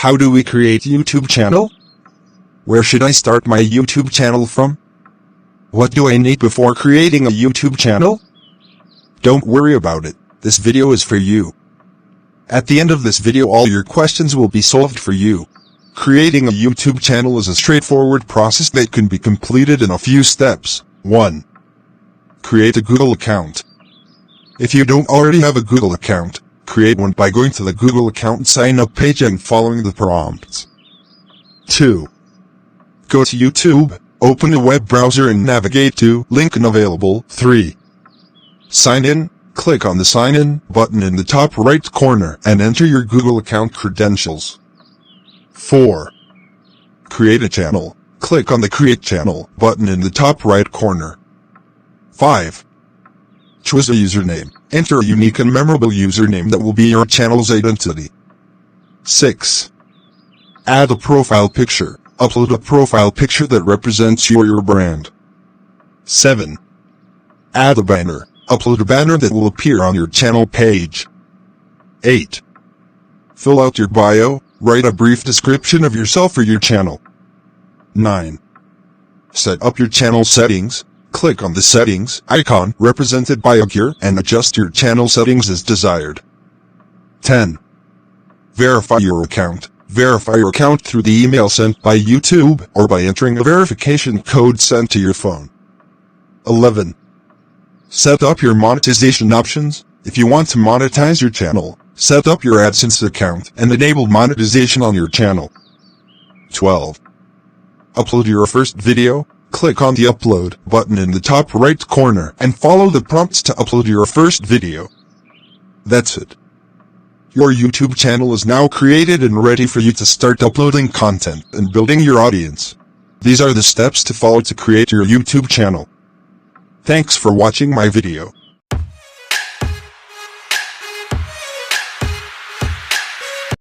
How do we create YouTube channel? Where should I start my YouTube channel from? What do I need before creating a YouTube channel? Don't worry about it, this video is for you. At the end of this video all your questions will be solved for you. Creating a YouTube channel is a straightforward process that can be completed in a few steps. 1. Create a Google account. If you don't already have a Google account, create one by going to the Google account sign up page and following the prompts. 2. Go to YouTube, open a web browser and navigate to link unavailable. 3. Sign in, click on the sign in button in the top right corner and enter your Google account credentials. 4. Create a channel, click on the create channel button in the top right corner. 5. Choose a username, enter a unique and memorable username that will be your channel's identity. 6. Add a profile picture, upload a profile picture that represents your brand. 7. Add a banner, upload a banner that will appear on your channel page. 8. Fill out your bio, write a brief description of yourself or your channel. 9. Set up your channel settings. Click on the settings icon represented by a gear and adjust your channel settings as desired. 10. Verify your account. Verify your account through the email sent by YouTube or by entering a verification code sent to your phone. 11. Set up your monetization options. If you want to monetize your channel, set up your AdSense account and enable monetization on your channel. 12. Upload your first video. Click on the upload button in the top right corner and follow the prompts to upload your first video. That's it. Your YouTube channel is now created and ready for you to start uploading content and building your audience. These are the steps to follow to create your YouTube channel. Thanks for watching my video.